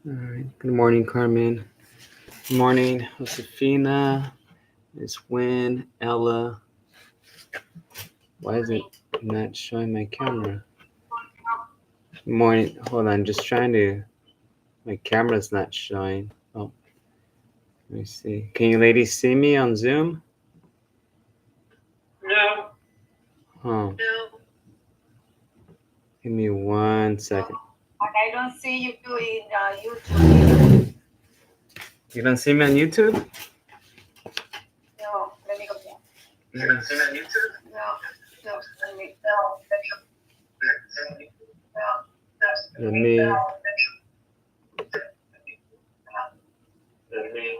All right. Good morning, Carmen. Good morning, Josefina, Miss Wynn, Ella. Why is it not showing my camera? Good morning. Hold on. Just trying to. My camera's not showing. Oh, let me see. Can you ladies see me on Zoom? No. Oh. No. Give me 1 second. And I don't see you in YouTube. You don't see me on YouTube? No, let me go there. You don't see me on YouTube? No, let me. Let me.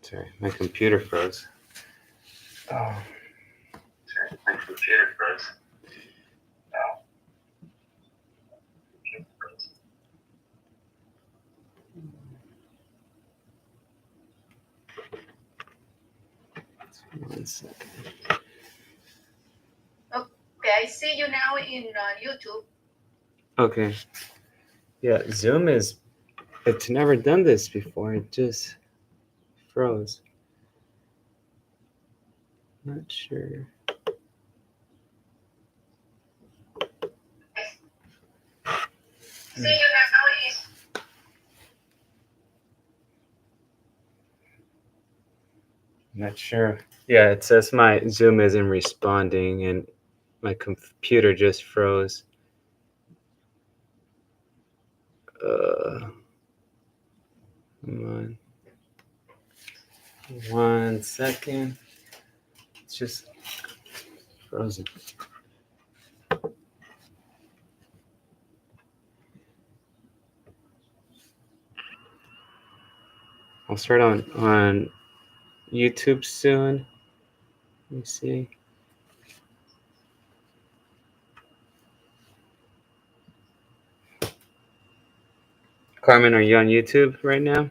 Sorry, my computer froze. Oh. Sorry, my computer froze. Oh. 1 second. Okay, I see you now in YouTube. Okay. Yeah, Zoom is. It's never done this before. It just froze. Not sure. See you now. Not sure. Yeah, it says my Zoom isn't responding and my computer just froze. Come on. 1 second. It's just frozen. I'll start on YouTube soon. Let me see. Carmen, are you on YouTube right now?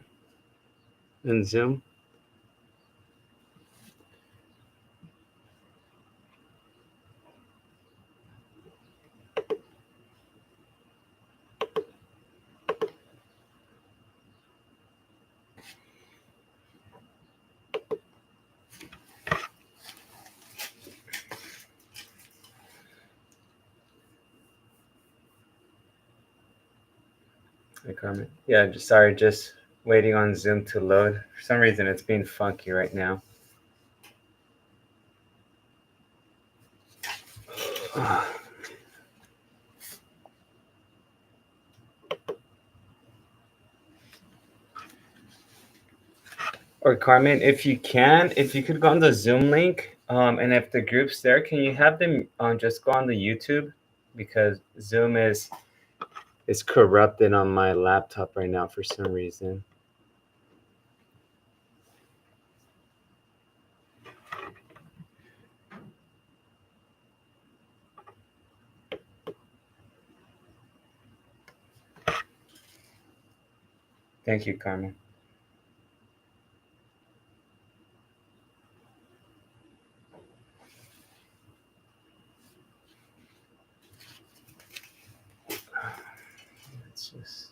In Zoom? Hey, Carmen. Yeah, just waiting on Zoom to load. For some reason, it's being funky right now. Or Carmen, if you could go on the Zoom link, and if the group's there, can you have them just go on the YouTube, because Zoom is corrupted on my laptop right now for some reason. Thank you, Carmen. Let's just.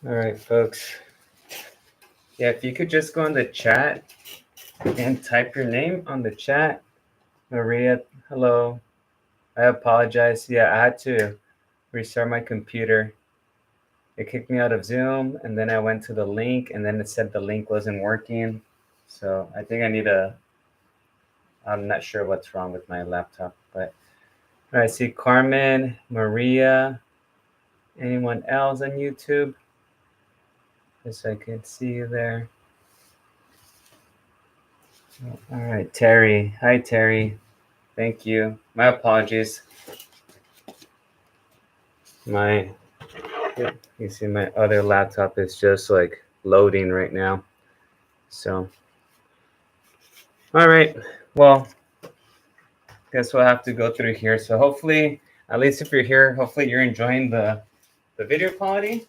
All right, folks. Yeah, if you could just go in the chat And type your name on the chat. Maria, hello. I apologize. Yeah, I had to restart my computer. It kicked me out of Zoom, and then I went to the link, and then it said the link wasn't working. So I think I'm not sure what's wrong with my laptop, but I see Carmen, Maria, anyone else on YouTube? Just so I can see you there. All right, Terry. Hi, Terry. Thank you. My apologies. You see my other laptop is just like loading right now. So, all right. Well, guess we'll have to go through here. So hopefully, at least if you're here, hopefully you're enjoying the video quality.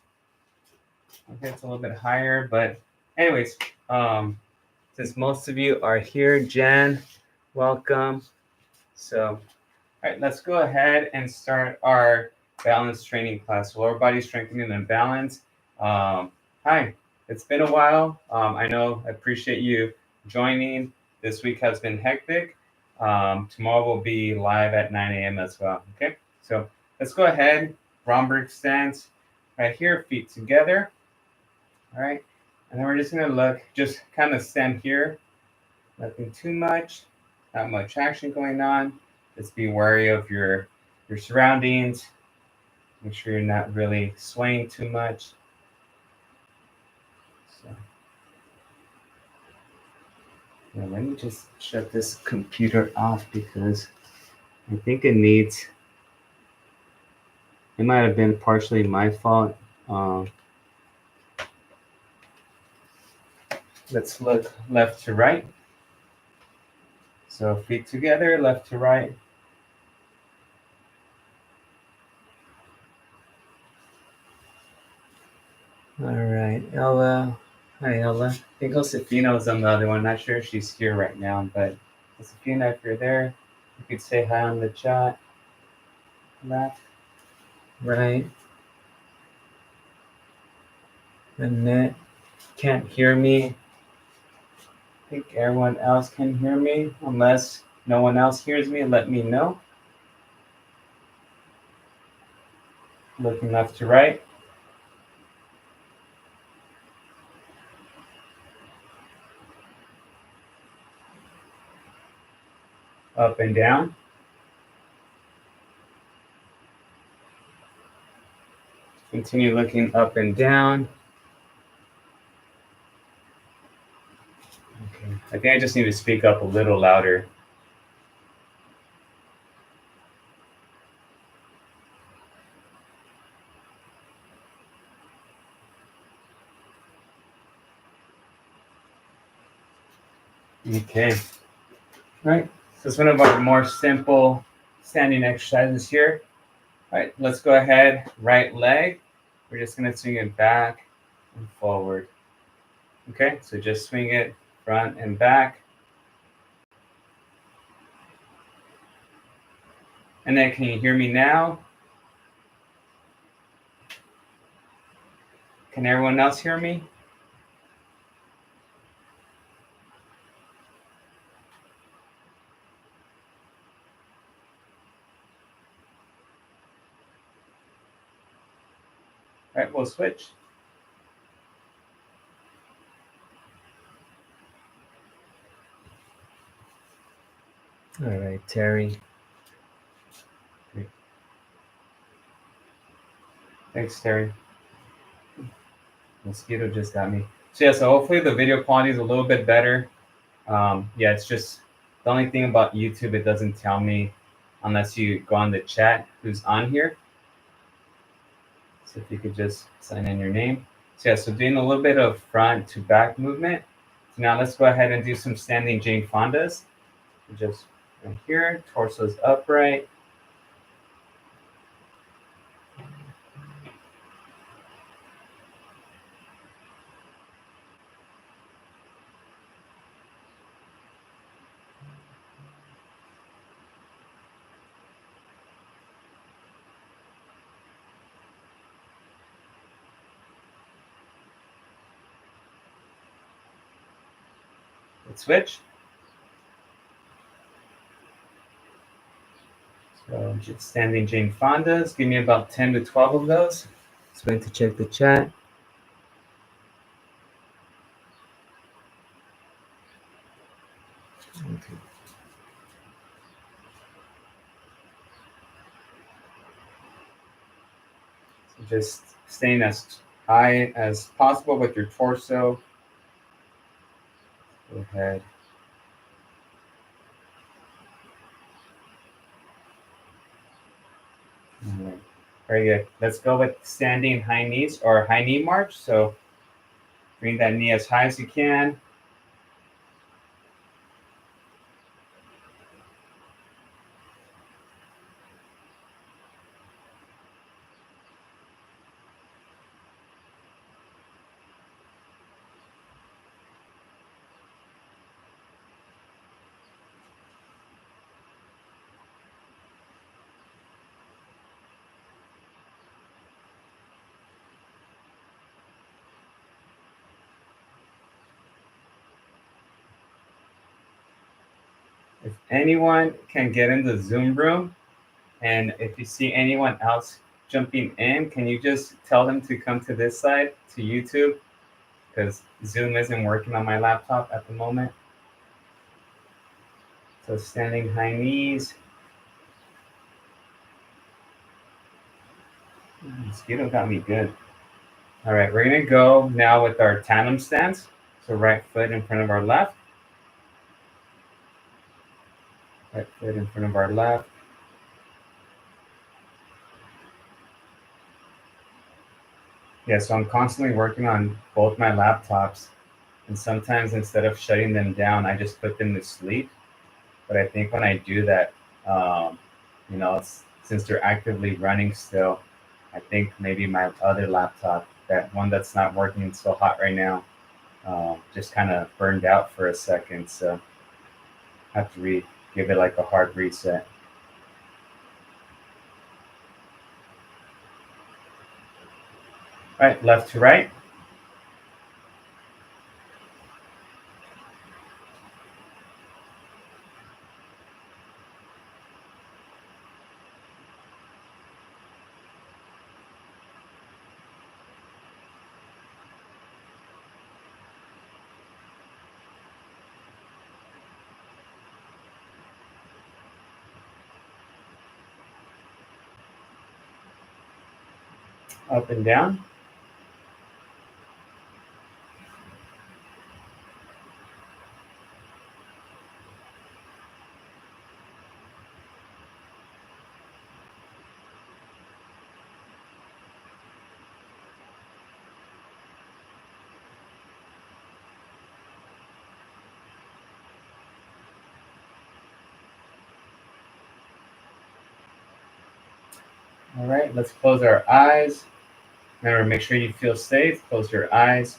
Okay, it's a little bit higher, but anyways, since most of you are here, Jen, welcome. So, all right, let's go ahead and start our balance training class. Lower body strengthening and balance. Hi, it's been a while. I know, I appreciate you joining. This week has been hectic. Tomorrow will be live at 9 a.m. as well. Okay, so let's go ahead. Romberg stance right here, feet together. All right, and then we're just gonna look, just kind of stand here, nothing too much, not much action going on. Just be wary of your surroundings. Make sure you're not really swaying too much. So, yeah, let me just shut this computer off because I think it might have been partially my fault. Let's look left to right. So feet together, left to right. All right, Ella. Hi, Ella. I think Josefina was on the other one. Not sure if she's here right now, but Josefina, if you're there, you could say hi on the chat. Left, right. Annette can't hear me. I think everyone else can hear me. Unless no one else hears me, let me know. Looking left to right. Up and down. Continue looking up and down. Okay. I think I just need to speak up a little louder. Okay. All right. So it's one of our more simple standing exercises here. All right, let's go ahead. Right leg. We're just going to swing it back and forward. Okay, so just swing it front and back. And then can you hear me now? Can everyone else hear me? All right, we'll switch. All right, Terry. Great. Thanks, Terry. Mosquito just got me. So yeah, so hopefully the video quality is a little bit better. Yeah, it's just the only thing about YouTube, it doesn't tell me unless you go on the chat who's on here. So if you could just sign in your name. So yeah, so doing a little bit of front to back movement. So now let's go ahead and do some standing Jane Fondas. Just right here, torso's upright. Let's switch. So standing Jane Fondas. Give me about 10 to 12 of those. Just waiting to check the chat. Okay. So just staying as high as possible with your torso. Go ahead. All right. Very good. Let's go with standing high knees or high knee march. So bring that knee as high as you can. If anyone can get in the Zoom room, and if you see anyone else jumping in, can you just tell them to come to this side, to YouTube? Because Zoom isn't working on my laptop at the moment. So standing high knees. Mosquito got me good. All right, we're gonna go now with our tandem stance. So right foot in front of our left. Right foot in front of our left. Yeah, so I'm constantly working on both my laptops. And sometimes instead of shutting them down, I just put them to sleep. But I think when I do that, since they're actively running still, I think maybe my other laptop, that one that's not working so hot right now, just kind of burned out for a second. So I have to give it like a hard reset. All right, left to right. Up and down. All right, let's close our eyes. Remember, make sure you feel safe. Close your eyes.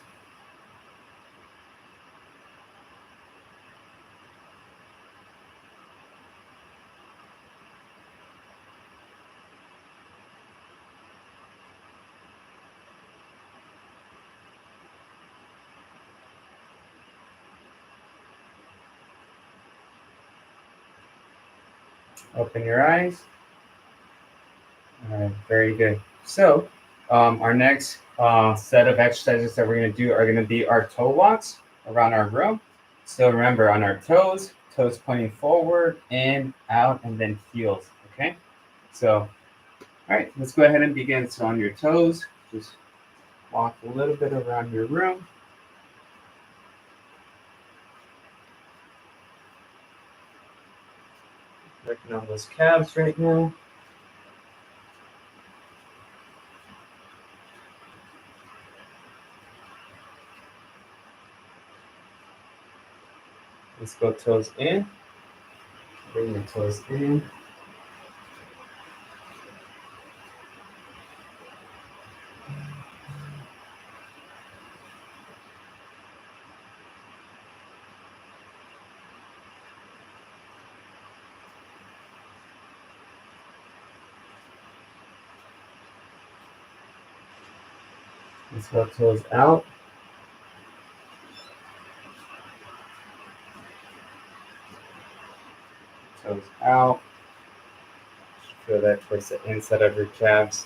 Open your eyes. All right, very good. So our next set of exercises that we're going to do are going to be our toe walks around our room. So remember, on our toes pointing forward, in, out, and then heels, okay? So, all right, let's go ahead and begin. So on your toes, just walk a little bit around your room. Working on those calves right now. Let's go toes in. Bring the toes in. Let's go toes out. goes out. Feel that towards the inside of your calves.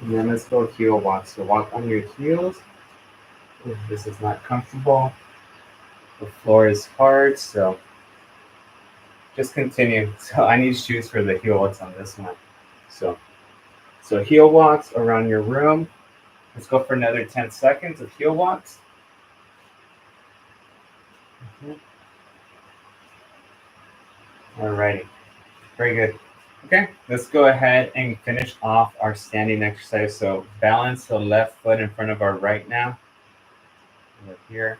And then let's go heel walk. So walk on your heels. If this is not comfortable, the floor is hard, so just continue. So I need shoes for the heel walks on this one. So heel walks around your room. Let's go for another 10 seconds of heel walks. Alrighty, very good. Okay, let's go ahead and finish off our standing exercise. So balance the left foot in front of our right now. Over here.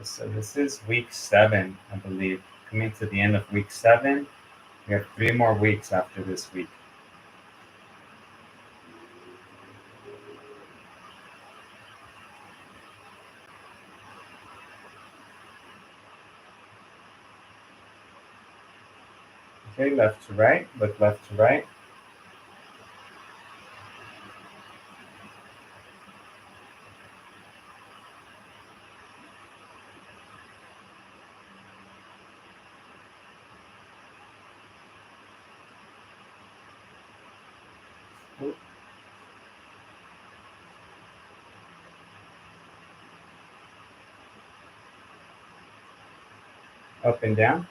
So this is week 7, I believe. Coming to the end of week 7. We have 3 more weeks after this week. Okay, left to right. Look left to right. Up and down.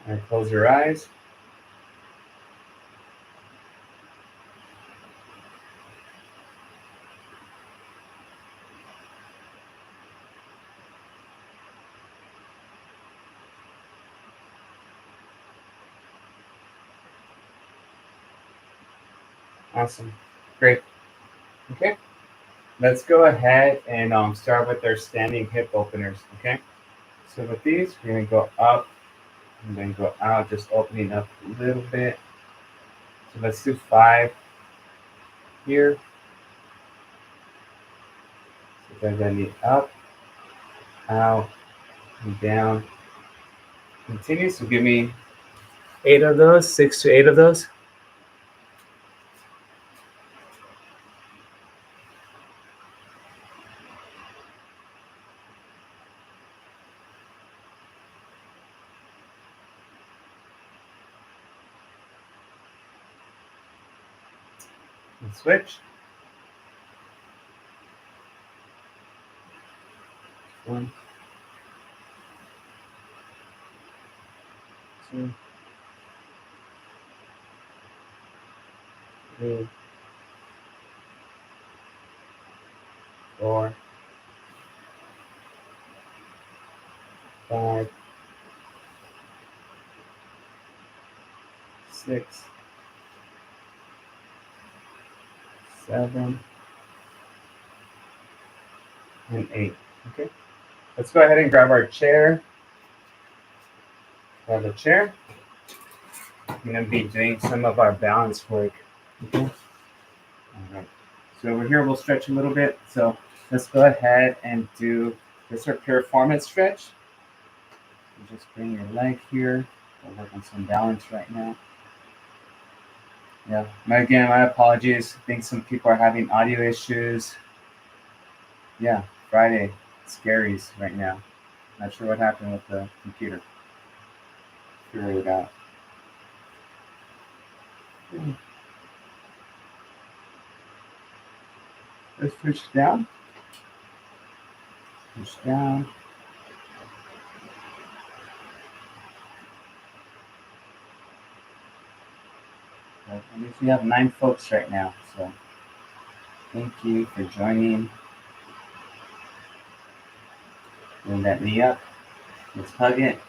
And close your eyes. Awesome. Great. Okay. Let's go ahead and start with our standing hip openers. Okay. So with these, we're going to go up and then go out, just opening up a little bit. So let's do 5 here. So then I need up, out, and down. Continue. So give me 8 of those, 6 to 8 of those. And switch. 1, 2, 3, 4, 5, 6, 7, and 8. Okay. Let's go ahead and grab our chair. Grab a chair. I'm going to be doing some of our balance work. Okay. All right. So over here, we'll stretch a little bit. So let's go ahead and do this our piriformis stretch. You just bring your leg here. We'll work on some balance right now. Yeah. Again, my apologies. I think some people are having audio issues. Yeah. Friday scaries right now. Not sure what happened with the computer. Figure it out. Let's push down. Push down. At least we have 9 folks right now, so thank you for joining. Bring that knee up. Let's hug it.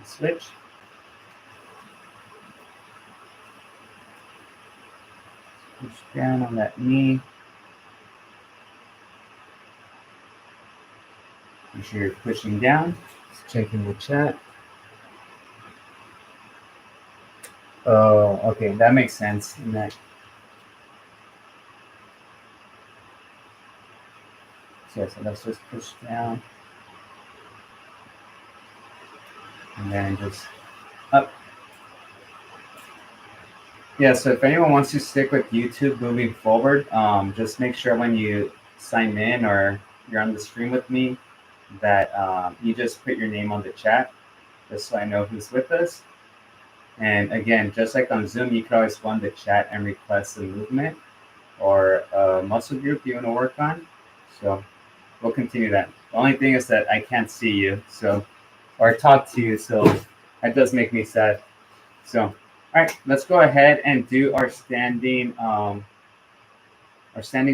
switch. Push down on that knee. Make sure you're pushing down. Just checking the chat. Oh, okay, that makes sense. And that. So let's just push down. And then just up. Yeah, so if anyone wants to stick with YouTube moving forward, just make sure when you sign in or you're on the screen with me that you just put your name on the chat, just so I know who's with us. And again, just like on Zoom, you can always go on the chat and request a movement or a muscle group you want to work on. So we'll continue that. The only thing is that I can't see you, so or talk to you, so that does make me sad. So, all right, let's go ahead and do our standing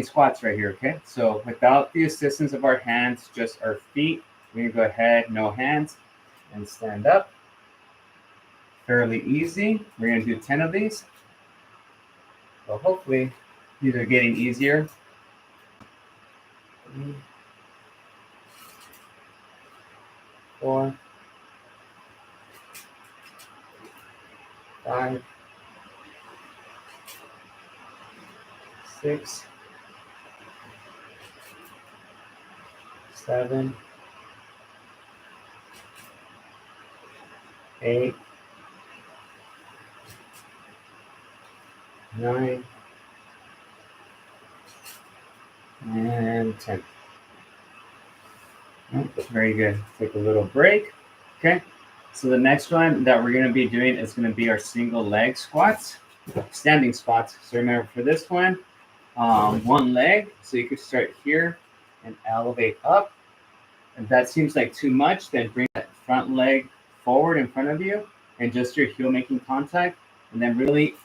squats right here. Okay, so without the assistance of our hands, just our feet, we're gonna go ahead, no hands, and stand up. Fairly easy. We're gonna do 10 of these. So hopefully these are getting easier. 3, 4, 5, 6, 7, 8, 9, and 10. Oh, very good. Take a little break. Okay. So the next one that we're going to be doing is going to be our single leg squats, standing squats. So remember for this one, one leg. So you can start here and elevate up. If that seems like too much, then bring that front leg forward in front of you and just your heel making contact. And then really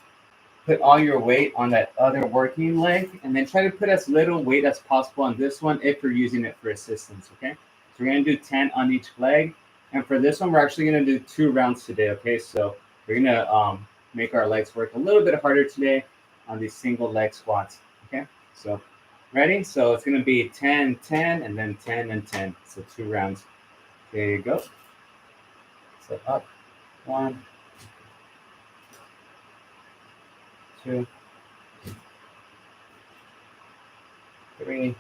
put all your weight on that other working leg. And then try to put as little weight as possible on this one if you're using it for assistance, okay? So we're going to do 10 on each leg. And for this one, we're actually going to do 2 rounds today, okay? So we're going to make our legs work a little bit harder today on these single leg squats, okay? So ready? So it's going to be 10, 10, and then 10 and 10. So 2 rounds. There you go. So up, 1, 2, 3,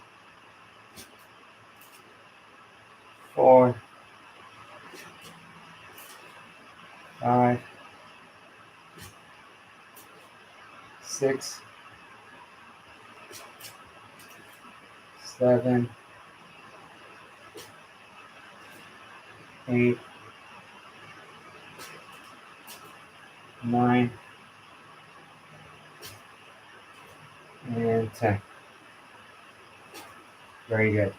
4, 5, 6, 7, 8, 9, and 10. Very good.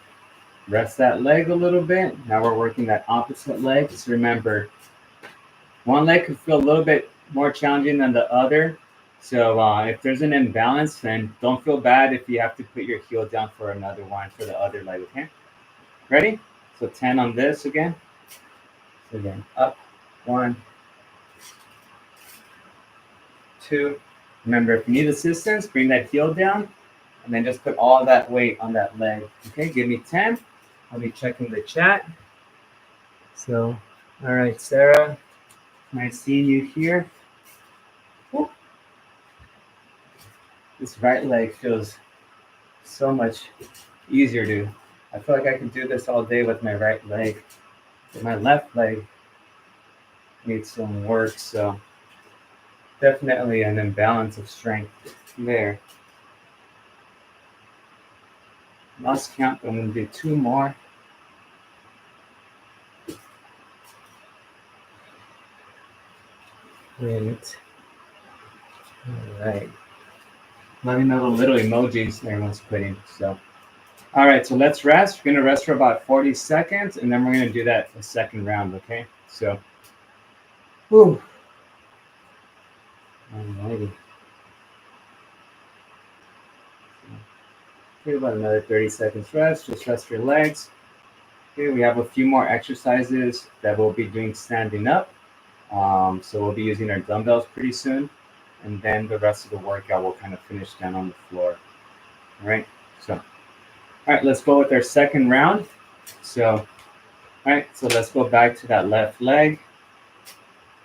Rest that leg a little bit. Now we're working that opposite leg. Just remember, one leg could feel a little bit more challenging than the other. So if there's an imbalance, then don't feel bad if you have to put your heel down for another one for the other leg, okay? Ready? So 10 on this again. So again, up, 1, 2. Remember, if you need assistance, bring that heel down, and then just put all that weight on that leg. Okay, give me 10. I'll be checking the chat. So, all right, Sarah, nice seeing you here. Woo. This right leg feels so much easier to. I feel like I can do this all day with my right leg. But my left leg needs some work, so definitely an imbalance of strength there. Lost count, but I'm going to do 2 more. Great. All right. Let me know the little emojis everyone's putting. So, all right. So let's rest. We're going to rest for about 40 seconds, and then we're going to do that a second round. Okay. So, whew. Alrighty. Okay, about another 30 seconds rest. Just rest your legs. Okay, we have a few more exercises that we'll be doing standing up. So we'll be using our dumbbells pretty soon. And then the rest of the workout will kind of finish down on the floor. All right. So, all right, let's go with our second round. So, all right, so let's go back to that left leg.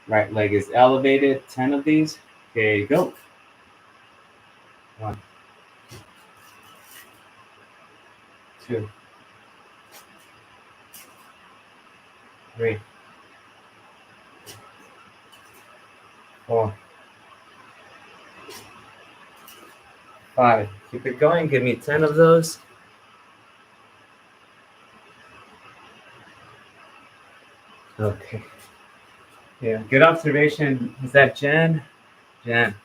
Right leg is elevated, 10 of these. Okay, go. 1, 2, 3, 4, 5. Keep it going. Give me 10 of those. Okay. Yeah, good observation. Is that Jen? Jen.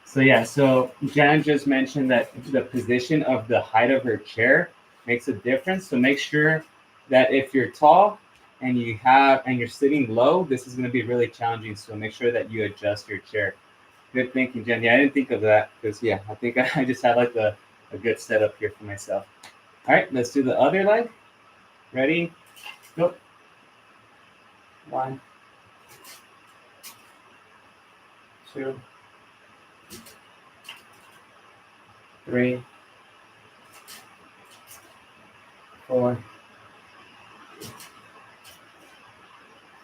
So yeah, so Jan just mentioned that the position of the height of her chair makes a difference. So make sure that if you're tall and you're sitting low, this is going to be really challenging. So make sure that you adjust your chair. Good thinking, Jen. Yeah, I didn't think of that because yeah, I think I just had like a good setup here for myself. All right, let's do the other leg. Ready? Go. 1, 2, 3, 4,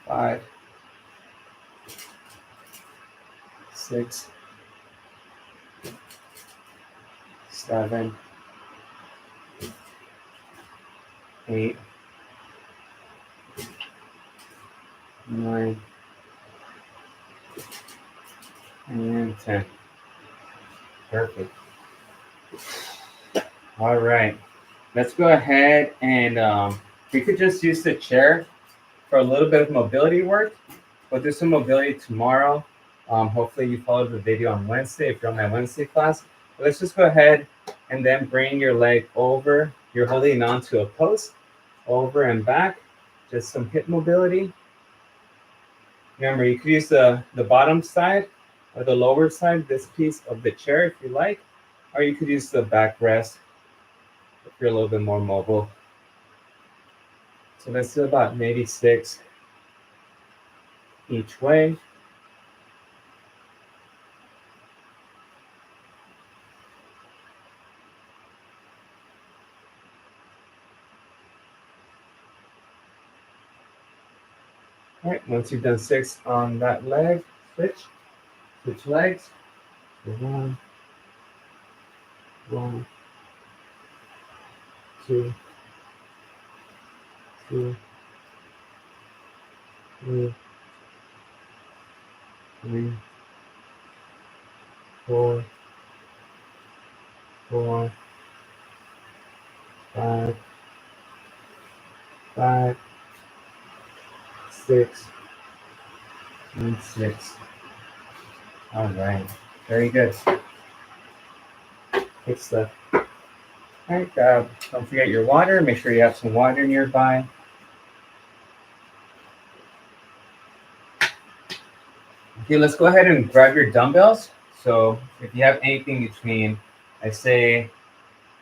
5, 6, 7, 8, 9, and 10. Perfect. All right. Let's go ahead and we could just use the chair for a little bit of mobility work. We'll do some mobility tomorrow. Hopefully you followed the video on Wednesday if you're on my Wednesday class. But let's just go ahead and then bring your leg over. You're holding on to a post, over and back. Just some hip mobility. Remember, you could use the bottom side or the lower side, this piece of the chair if you like, or you could use the backrest if you're a little bit more mobile. So let's do about maybe 6 each way. All right, once you've done 6 on that leg, switch legs. 1, 1, 2, 2, 3, 3, 4, 4, 5, 5, 6, and 6. All right, very good. Good stuff. All right, don't forget your water. Make sure you have some water nearby. Okay, let's go ahead and grab your dumbbells. So if you have anything between, I say,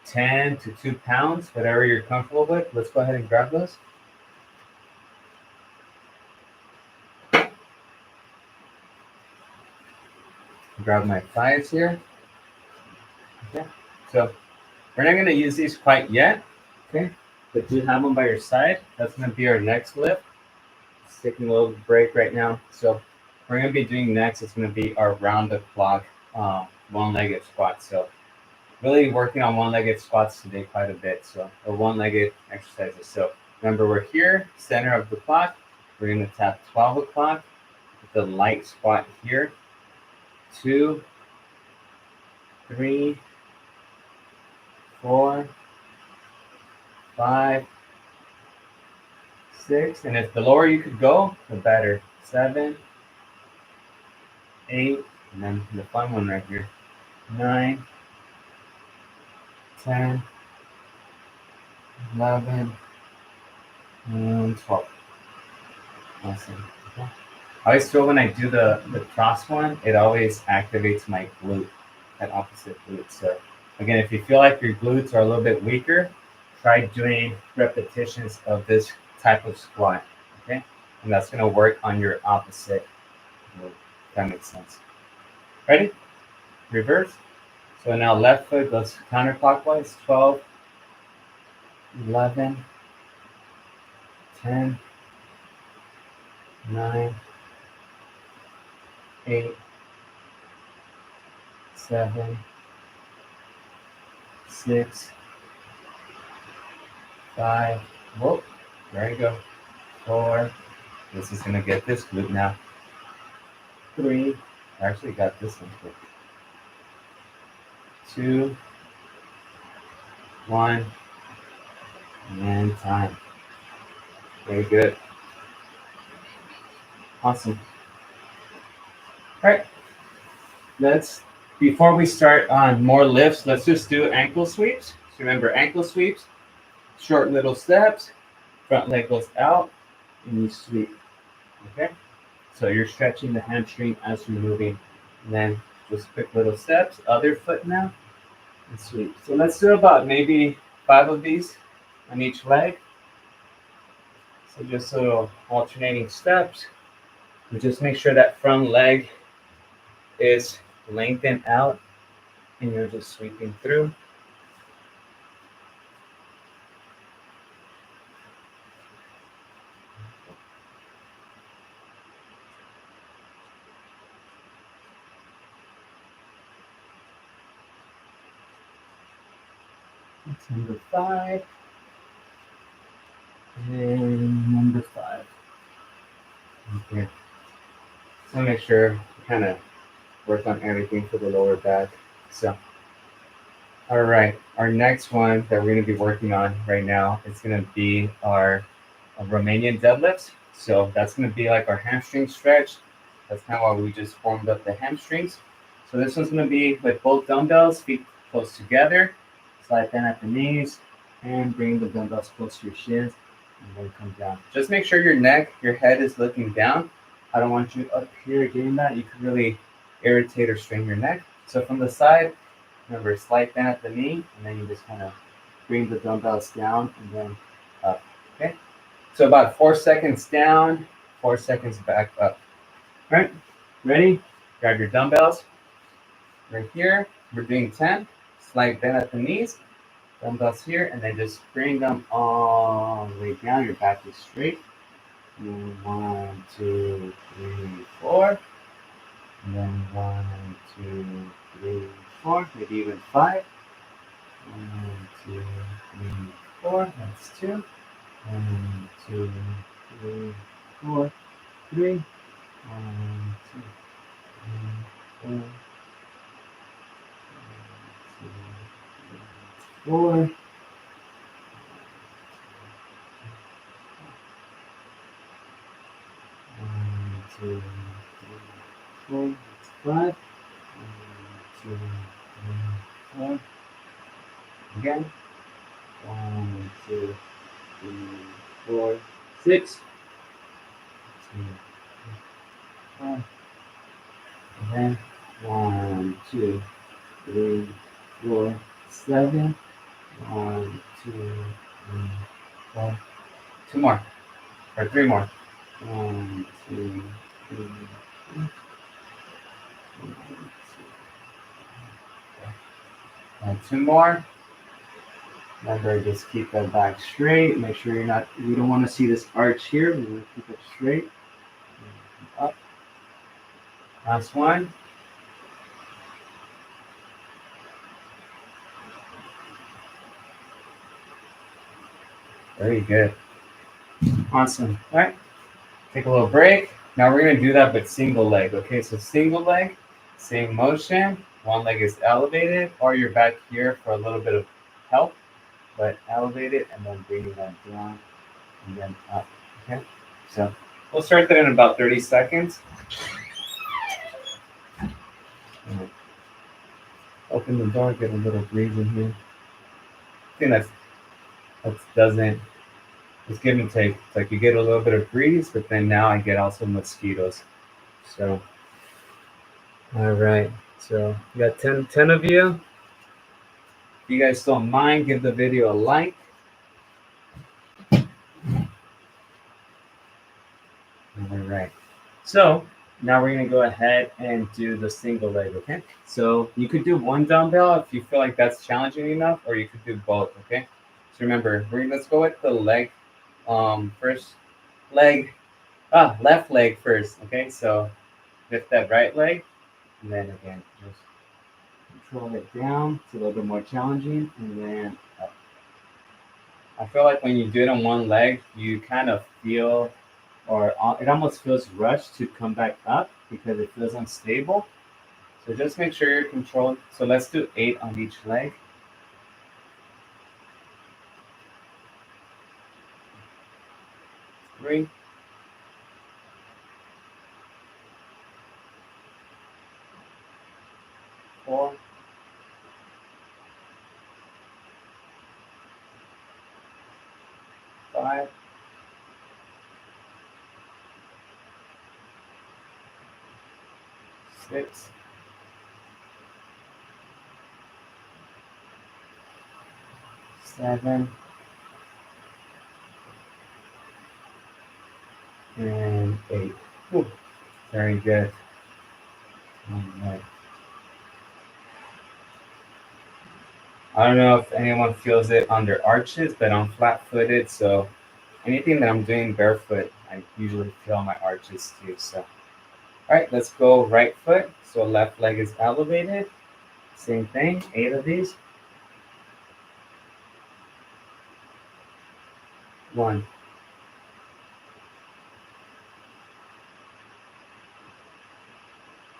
10 to 2 pounds, whatever you're comfortable with, let's go ahead and grab those. Grab my 5s here. Okay, so we're not going to use these quite yet. Okay, but do have them by your side. That's going to be our next lift. It's taking a little break right now. So we're going to be doing next, it's going to be our round the clock one-legged squats. So really working on one-legged squats today quite a bit. So or one-legged exercises. So remember, we're here, center of the clock. We're going to tap 12 o'clock with the light squat here. 2, 3, 4, 5, 6, and if the lower you could go, the better. 7, 8, and then the fun one right here. 9, 10, 11, and 12. Awesome. Okay. I always feel when I do the cross one, it always activates my glute, that opposite glute. So again, if you feel like your glutes are a little bit weaker, try doing repetitions of this type of squat, okay? And that's gonna work on your opposite Well, that makes sense. Ready? Reverse. So now left foot goes counterclockwise. 12, 11, 10, 9, 8, 7, 6, 5. Whoop. There you go. 4. This is gonna get this glute now. 3. I actually got this one quick. 2, 1, and time. Very good. Awesome. All right. Before we start on more lifts, let's just do ankle sweeps. So remember, ankle sweeps, short little steps, front leg goes out, and you sweep. Okay? So you're stretching the hamstring as you're moving. And then just quick little steps, other foot now, and sweep. So let's do about maybe 5 of these on each leg. So just little alternating steps. And just make sure that front leg is lengthened out and you're just sweeping through. That's number 5. And number 5. Okay. So make sure you kind of work on everything for the lower back. So, all right. Our next one that we're going to be working on right now is going to be our Romanian deadlifts. So that's going to be like our hamstring stretch. That's kind of why we just formed up the hamstrings. So this one's going to be with both dumbbells, feet close together. Slide down at the knees and bring the dumbbells close to your shins and then come down. Just make sure your head is looking down. I don't want you up here doing that. You could really irritate or strain your neck. So from the side, remember, slide down at the knee and then you just kind of bring the dumbbells down and then up. Okay? So about 4 seconds down, 4 seconds back up. All right? Ready? Grab your dumbbells. Right here, we're doing 10. Slide down at the knees, dumbbells here, and then just bring them all the way down. Your back is straight. 1, 2, 3, 4. And then 1, 2, 3, 4. Maybe even 5. 1, 2, 3, 4. That's 2. 1, 2, 3, 4. 3. 1, 2, 3, 4. 4. 2, 3, 4. That's 5. 1, 2, 3, 4. Again. 1, 2, 3, 4, 6. 2, 3, 4. And then 1, 2, 3, 4, 7. 1, 2, 3, 4. 2 more. Or 3 more. 1, 2, 3, 4. 1, 2. 2 more. Remember, just keep that back straight. Make sure we don't want to see this arch here. We want to keep it straight. Up. Last one. Very good. Awesome. All right. Take a little break. Now we're going to do that but single leg. Okay, so single leg, same motion. One leg is elevated, or you're back here for a little bit of help, but elevate it and then bring that down and then up. Okay, so we'll start that in about 30 seconds. Open the door, get a little breeze in here. I think that doesn't. It's give and take. It's like you get a little bit of breeze, but then now I get also mosquitoes. So, all right. So we got 10 of you. If you guys don't mind, give the video a like. All right. So Now we're gonna go ahead and do the single leg, okay? So you could do one dumbbell if you feel like that's challenging enough, or you could do both, okay? So remember, let's go with the leg, first leg, left leg first, okay? So lift that right leg, and then again, just control it down. It's a little bit more challenging, and then up. I feel like when you do it on one leg, you kind of feel, or it almost feels rushed to come back up because it feels unstable. So just make sure you're controlled. So let's do 8 on each leg. 3, 4, 5, 6, 7, and 8. Whew, very good. All right. I don't know if anyone feels it on their arches, but I'm flat-footed, so anything that I'm doing barefoot, I usually feel my arches too. So, all right, let's go right foot. So left leg is elevated. Same thing, 8 of these. 1,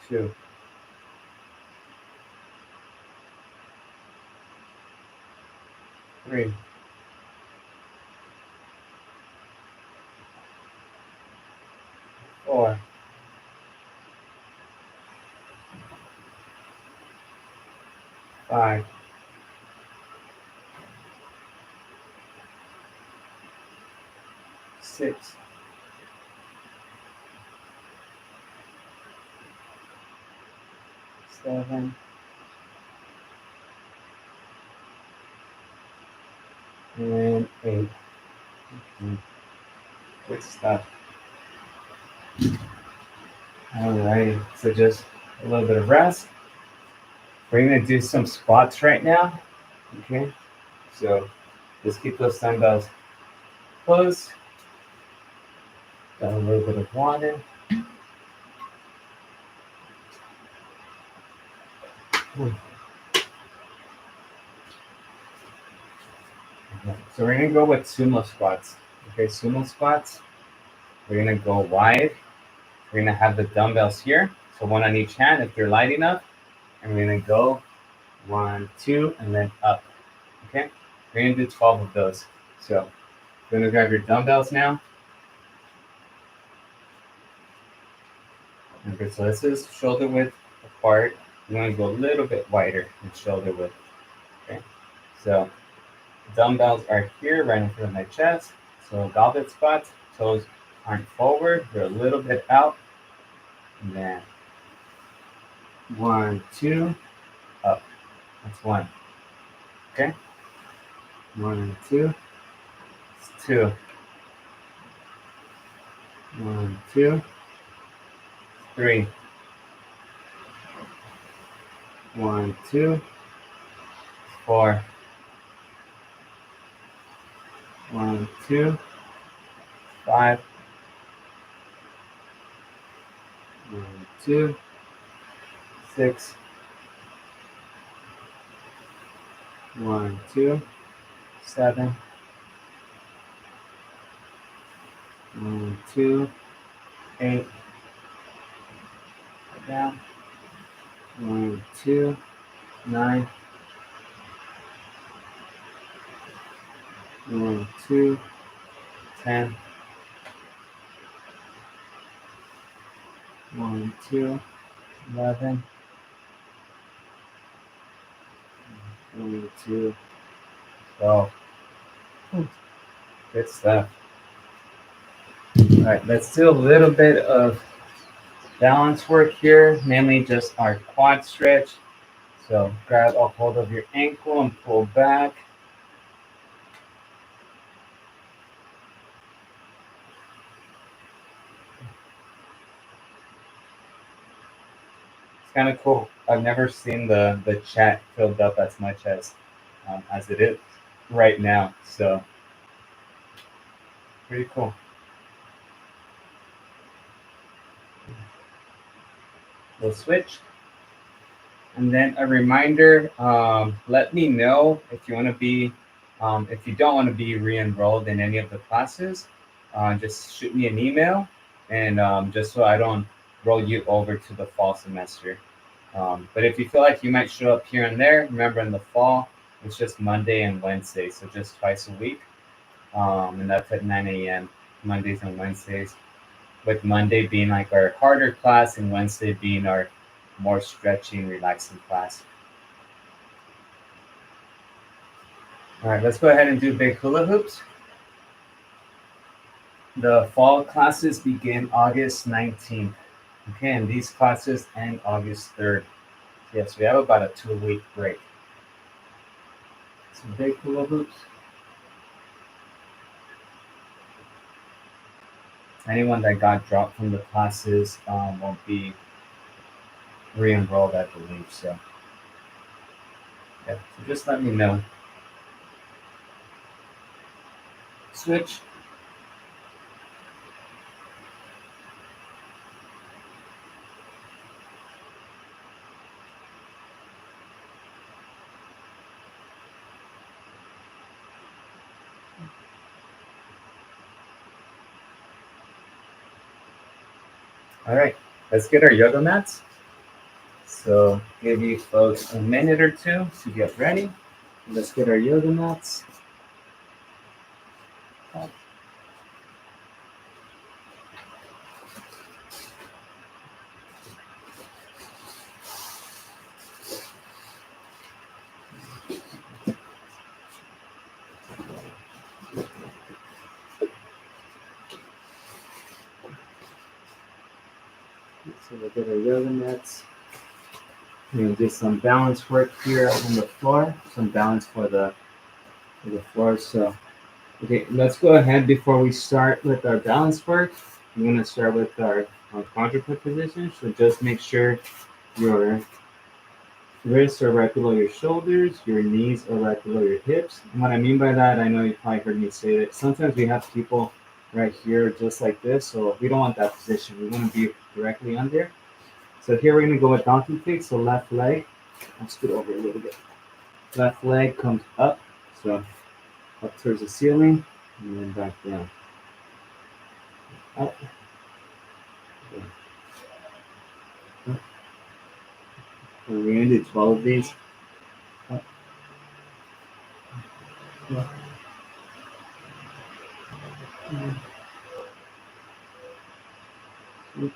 2, 3, 4, 5, 6, 7, and 8. Okay. Good stuff. All right, so just a little bit of rest. We're gonna do some squats right now. Okay, so just keep those dumbbells close. Got a little bit of water. Okay. So we're gonna go with sumo squats. Okay, sumo squats. We're gonna go wide. We're gonna have the dumbbells here, so one on each hand if you're light enough, and we're gonna go 1, 2, and then up. Okay, we're gonna do 12 of those. So you're gonna grab your dumbbells now. Okay, so this is shoulder width apart. You want to go a little bit wider than shoulder width. Okay, so dumbbells are here right in front of my chest. So goblet squats, toes aren't forward, they're a little bit out. And then 1, 2, up. That's 1. Okay, 1, 2, it's 2. 1, 2, 3. 1, 2, 4. 1, 2, 5. 1, 2, 6. 1, 2, 7. 1, 2, 8. Down. 1, 2, 9. 1, 2, 10. 1, 2, 11. 1, 2, 12. Good stuff. All right, let's do a little bit of balance work here, mainly just our quad stretch. So grab a hold of your ankle and pull back. kind of cool. I've never seen the chat filled up as much as it is right now. So pretty cool. We'll switch. And then a reminder, let me know if you want to be, if you don't want to be re-enrolled in any of the classes, just shoot me an email, and just so I don't roll you over to the fall semester. But if you feel like you might show up here and there, remember in the fall, it's just Monday and Wednesday, so just twice a week, and that's at 9 a.m. Mondays and Wednesdays, with Monday being like our harder class and Wednesday being our more stretching, relaxing class. All right, let's go ahead and do big hula hoops. The fall classes begin August 19th. Okay, and these classes end August 3rd. Yes, we have about a 2-week break. Some big hula hoops. Anyone that got dropped from the classes won't be re-enrolled, I believe. So, yeah, so just let me know. Switch. All right, let's get our yoga mats. So give you folks a minute or two to get ready. Let's get our yoga mats. So we'll get our yoga mats. We're gonna do some balance work here on the floor. Some balance for the floor. So, okay, let's go ahead before we start with our balance work. I'm gonna start with our quadruped position. So just make sure your wrists are right below your shoulders, your knees are right below your hips. And what I mean by that, I know you probably heard me say that sometimes we have people right here just like this. So we don't want that position. We want to be directly under. So here we're going to go with donkey kick. So left leg, I'll scoot over a little bit. Left leg comes up, so up towards the ceiling, and then back down. Up. Up. And we're going to do 12 of these. Up. Up. 6,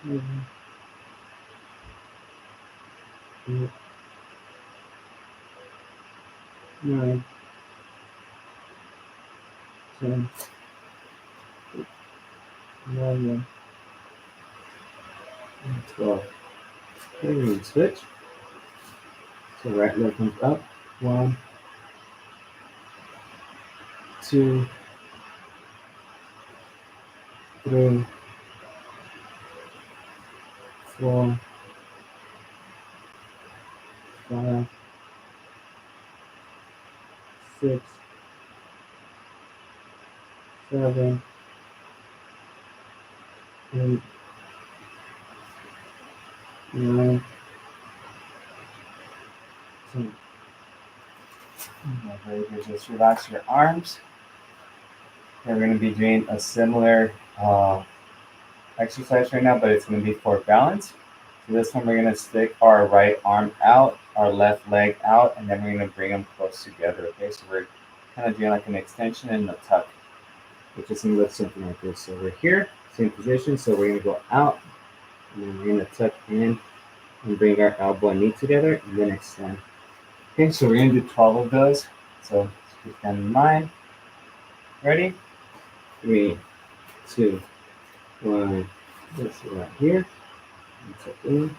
7, 8, 9, 10, 11, and 12. Okay, we're going to switch. So right leg comes up. 1, 2, 3, 4, 5, 6, 7, 8, 9, 10. Very good. Just relax your arms. We're going to be doing a similar exercise right now, but it's going to be for balance. So this time we're going to stick our right arm out, our left leg out, and then we're going to bring them close together. Okay, so we're kind of doing like an extension and a tuck, which is going to look something like this. So we're here, same position. So we're going to go out, and then we're going to tuck in and bring our elbow and knee together, and then extend. Okay, so we're going to do 12 of those. So keep that in mind. Ready? 3, 2, 1. This right here. And tuck in.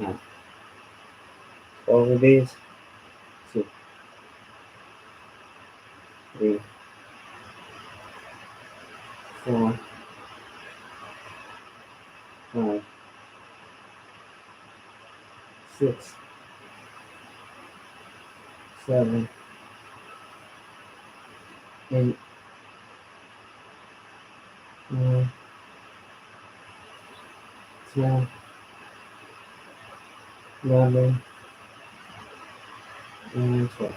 Out. 12 of these. 2, 3, 4, 5, 6, 7, 8, 9, 10, 11, and 12.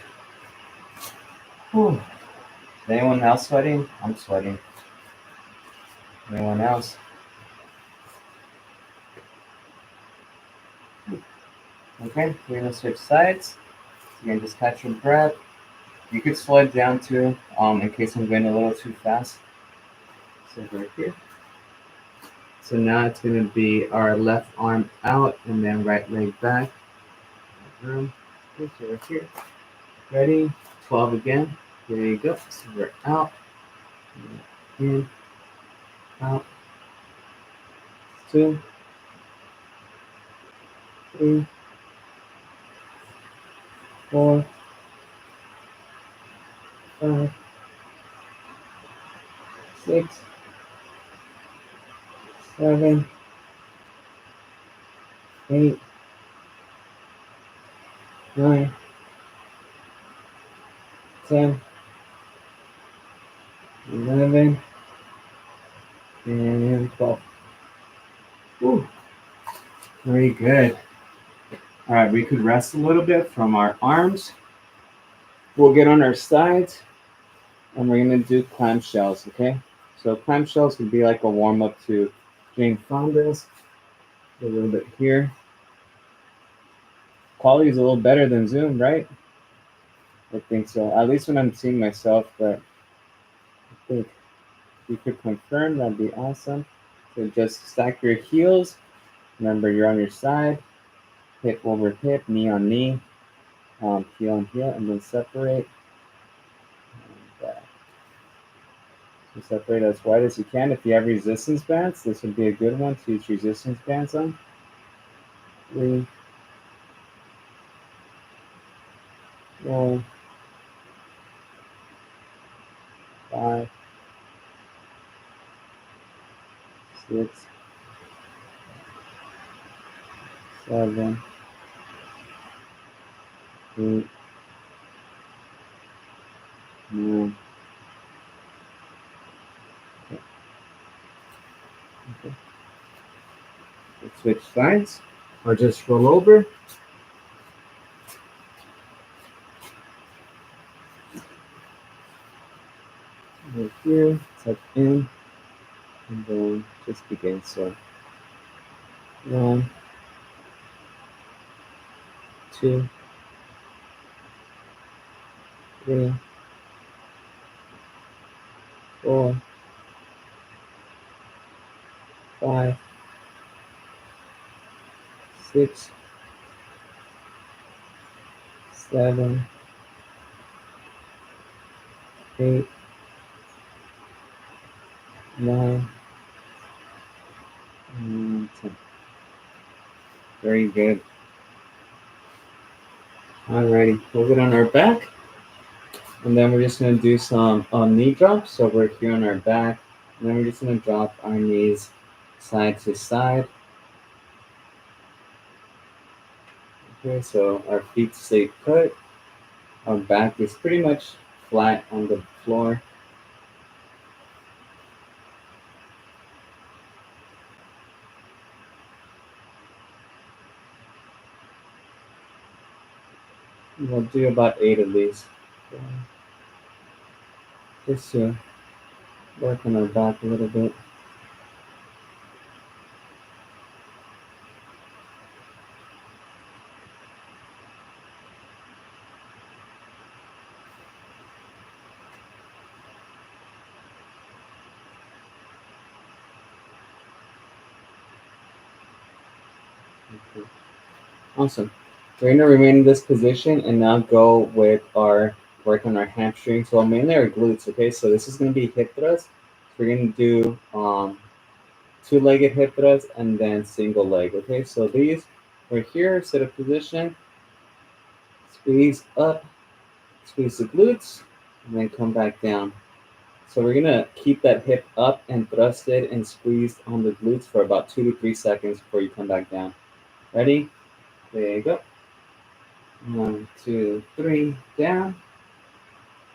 Whew. Is anyone else sweating? I'm sweating. Anyone else? Okay, we're gonna switch sides. You can just catch your breath. You could slow it down too, in case I'm going a little too fast. So right here. So now it's gonna be our left arm out and then right leg back. Okay, so right here. Ready? 12 again. There you go. So we're out. In. Out. 2, 3, 4, 5, 6, 7, 8, 9, 10, 11, and 12. Whew. Very good. All right, we could rest a little bit from our arms. We'll get on our sides, and we're gonna do clamshells, okay? So clamshells would be like a warm-up to Jane Fonda's. A little bit here. Quality is a little better than Zoom, right? I think so. At least when I'm seeing myself, but I think if you could confirm, that'd be awesome. So just stack your heels. Remember, you're on your side, hip over hip, knee on knee, heel on heel, and then separate. And, so separate as wide as you can. If you have resistance bands, this would be a good one to use resistance bands on. 3, 4, 5, 6, 7, 8, 9. Okay. Let's switch sides, or just roll over. Right here, tuck in, and then just begin. So 1, 2, 3, 4, 5, 6, 7, 8, 9, and 10. Very good. Alrighty, we'll get on our back, and then we're just gonna do some knee drops. So we're here on our back, and then we're just gonna drop our knees side to side. Okay, so our feet stay put. Our back is pretty much flat on the floor. We'll do about 8 of these. Just to work on our back a little bit. Okay. Awesome. We're gonna remain in this position and now go with our work on our hamstrings. Well, mainly our glutes. Okay, so this is gonna be hip thrust. We're gonna do two-legged hip thrust and then single leg. Okay, so these we're here, set up position, squeeze up, squeeze the glutes, and then come back down. So we're gonna keep that hip up and thrusted and squeezed on the glutes for about 2 to 3 seconds before you come back down. Ready? There you go. 1, 2, 3, down,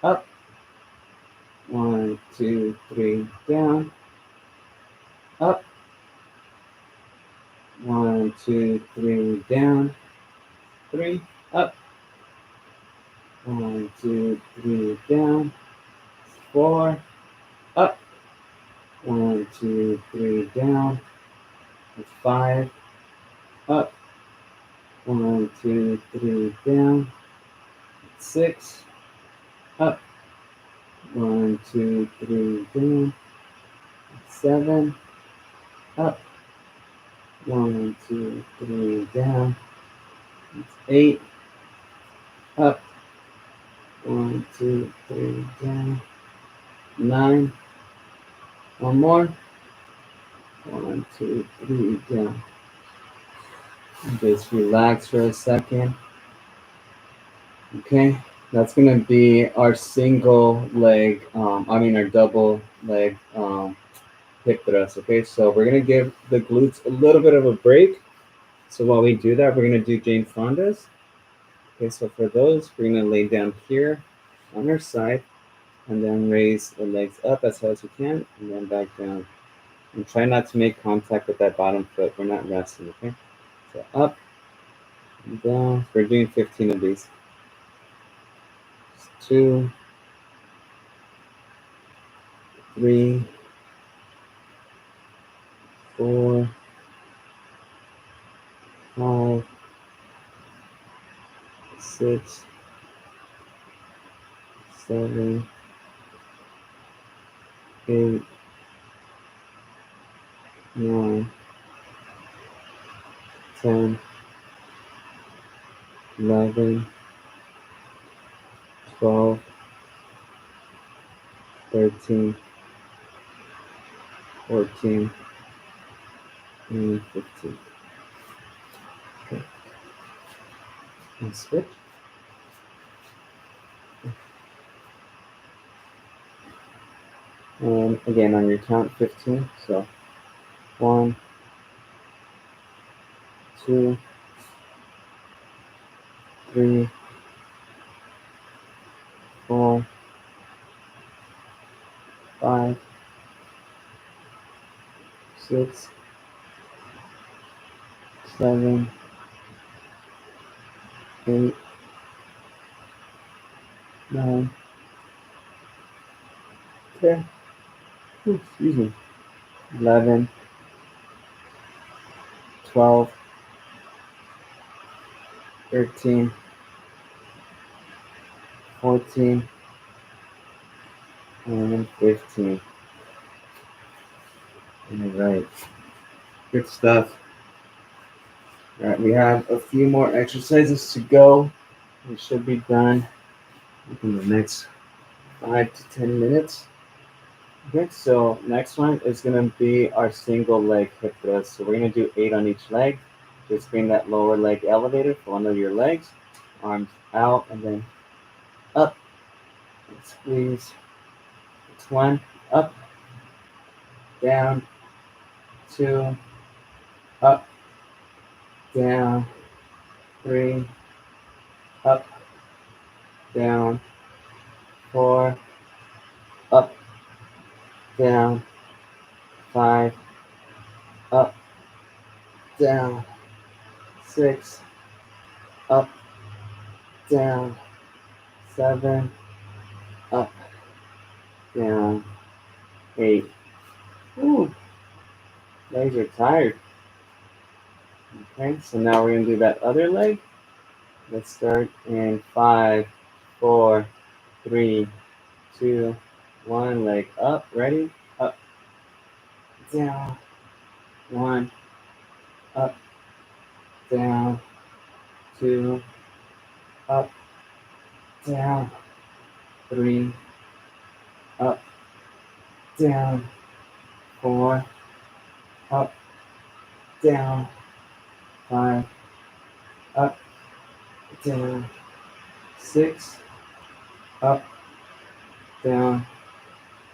up. 1, 2, 3, down, up. 1, 2, 3, down, 3, up. 1, 2, 3, down, 4, up. 1, 2, 3, down, 5, up. 1, 2, 3, down, 6, up. 1, 2, 3, down, 7, up. 1, 2, 3, down, 8, up. 1, 2, 3, down, 9. One more. 1, 2, 3, down. Just relax for a second. Okay, that's gonna be our single leg, our double leg hip thrust. Okay, so we're gonna give the glutes a little bit of a break. So while we do that, we're gonna do Jane Fonda's. Okay, so for those, we're gonna lay down here on our side and then raise the legs up as high as we can and then back down. And try not to make contact with that bottom foot. We're not resting, okay? So up and down. We're doing 15 of these. 2, 3, 4, 5, 6, 7, 8, 9, 10, 11, 12, 13, 14, and 15. Okay. And switch. And again on your count, 15. So 1, 2, 3, 4, 5, 6, 7, 8, 9, 10, excuse me, 11, 12, 13, 14, and 15. All right, good stuff. All right, we have a few more exercises to go. We should be done in the next 5 to 10 minutes. Okay, so next one is going to be our single leg hip thrust. So we're going to do 8 on each leg. Just bring that lower leg elevated for one of your legs. Arms out and then up. And squeeze. It's 1, up, down, 2, up, down, 3, up, down, 4, up, down, 5, up, down, 6, up, down, 7, up, down, 8. Ooh, legs are tired. Okay, so now we're going to do that other leg. Let's start in 5, 4, 3, 2, 1. Leg up. Ready? Up, down, 1, up, down, 2, up, down, 3, up, down, 4, up, down, 5, up, down, 6, up, down,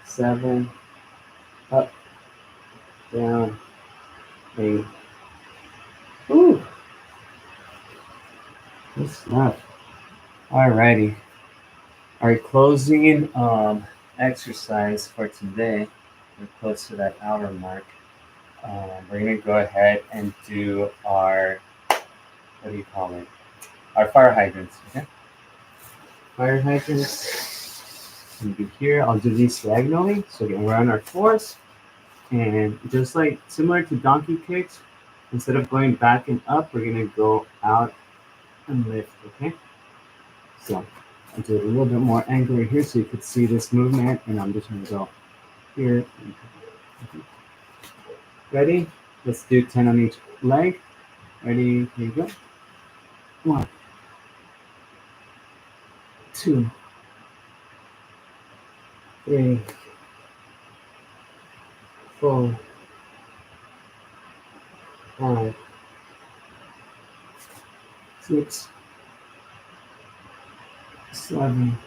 7, up, down, 8. Woo! Good stuff. Alrighty. Our closing exercise for today, we're close to that hour mark. We're going to go ahead and do our, what do you call it? Our fire hydrants, okay? Fire hydrants can be here. I'll do these diagonally, so we're on our fours. And just like similar to donkey kicks, instead of going back and up, we're going to go out and lift, okay? So I'll do it a little bit more angular here so you could see this movement, and I'm just going to go here. Ready? Let's do 10 on each leg. Ready? Here you go. 1, 2, 3, 4, 5, 6, 7,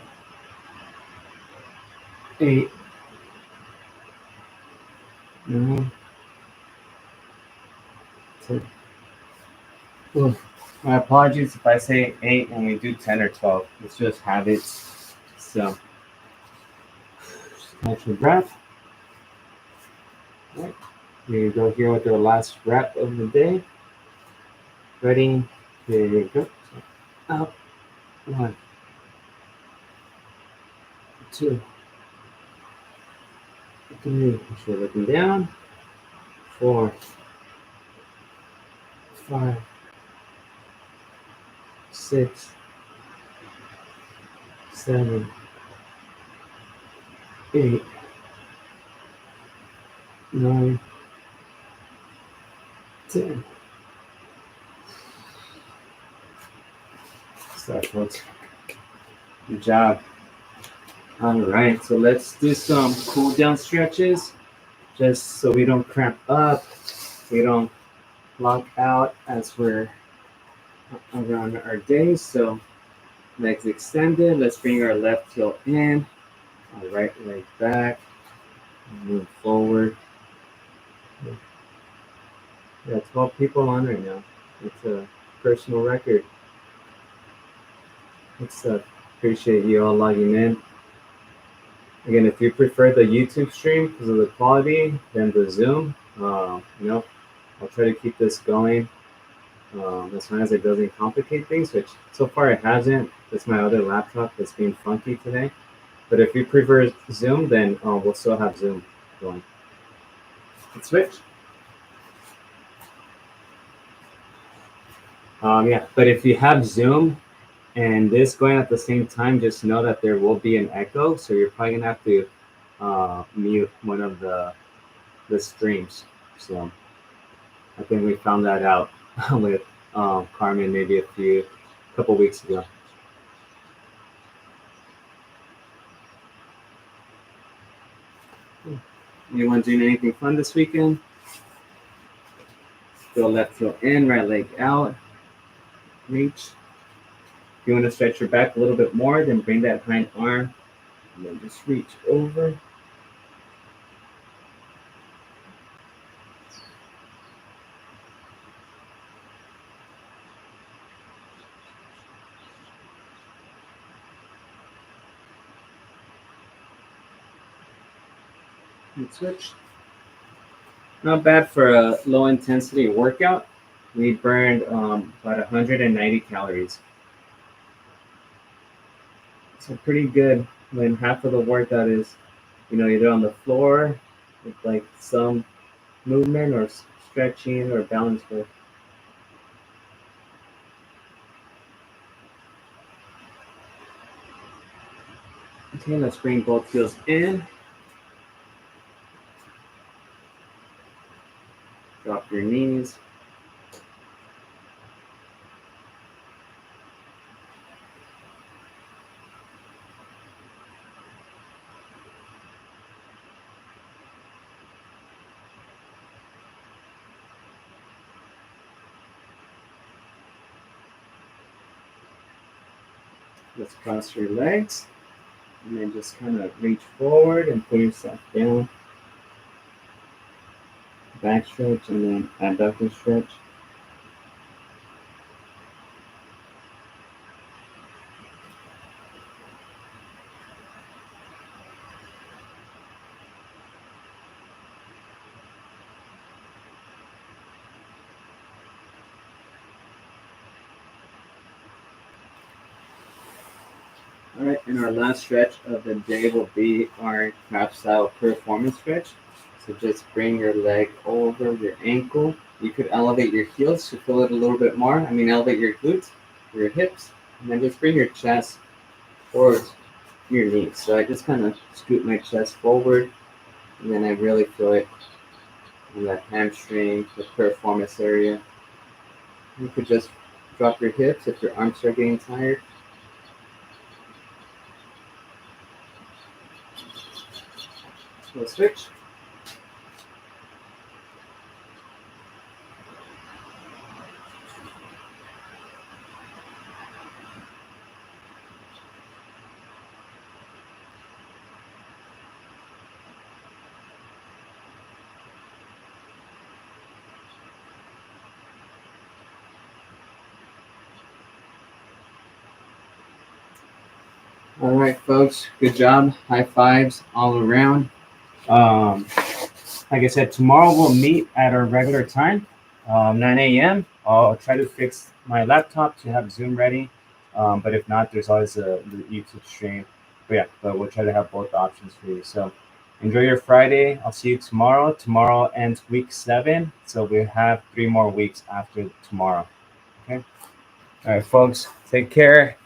8, 9, 10. Ooh, my apologies if I say 8 and we do 10 or 12. It's just habits. So, catch your breath. All right. Here you go here with our last rep of the day. Ready? Here you go. So, up. 1, 2, 3. Make sure you're looking down. 4, 5, 6, 7, 8, 9, 10. Start, folks. Good job. All right, so let's do some cool down stretches, just so we don't cramp up, we don't lock out as we're around our day. So legs extended. Let's bring our left heel in, our right leg back, move forward. Yeah, 12 people on right now. It's a personal record. It's appreciate you all logging in. Again, if you prefer the YouTube stream because of the quality than the Zoom, I'll try to keep this going as long as it doesn't complicate things, which so far it hasn't. It's my other laptop that's being funky today. But if you prefer Zoom, then we'll still have Zoom going. Let's switch. But if you have Zoom and this going at the same time, just know that there will be an echo. So you're probably going to have to mute one of the streams. So I think we found that out with Carmen maybe a couple weeks ago. Anyone doing anything fun this weekend? Go left heel in, right leg out. Reach. If you want to stretch your back a little bit more, then bring that hind arm and then just reach over. And switch. Not bad for a low intensity workout. We burned about 190 calories. So pretty good when half of the workout is, either on the floor with like some movement or stretching or balance work. Okay, let's bring both heels in. Drop your knees. Let's cross your legs. And then just kind of reach forward and put yourself down. Back stretch and then abductor stretch. All right, and our last stretch of the day will be our craft style performance stretch. So just bring your leg over your ankle. You could elevate your heels to feel it a little bit more. Elevate your glutes, your hips, and then just bring your chest towards your knees. So I just kind of scoot my chest forward, and then I really feel it in the hamstring, the piriformis area. You could just drop your hips if your arms are getting tired. So switch. All right, folks. Good job. High fives all around. Like I said, tomorrow we'll meet at our regular time, 9 a.m. I'll try to fix my laptop to have Zoom ready. But if not, there's always the YouTube stream. But we'll try to have both options for you. So enjoy your Friday. I'll see you tomorrow. Tomorrow ends week 7. So we have 3 more weeks after tomorrow. Okay. All right, folks. Take care.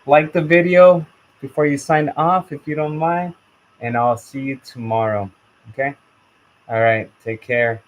Like the video before you sign off if you don't mind. And I'll see you tomorrow. Okay. All right. Take care.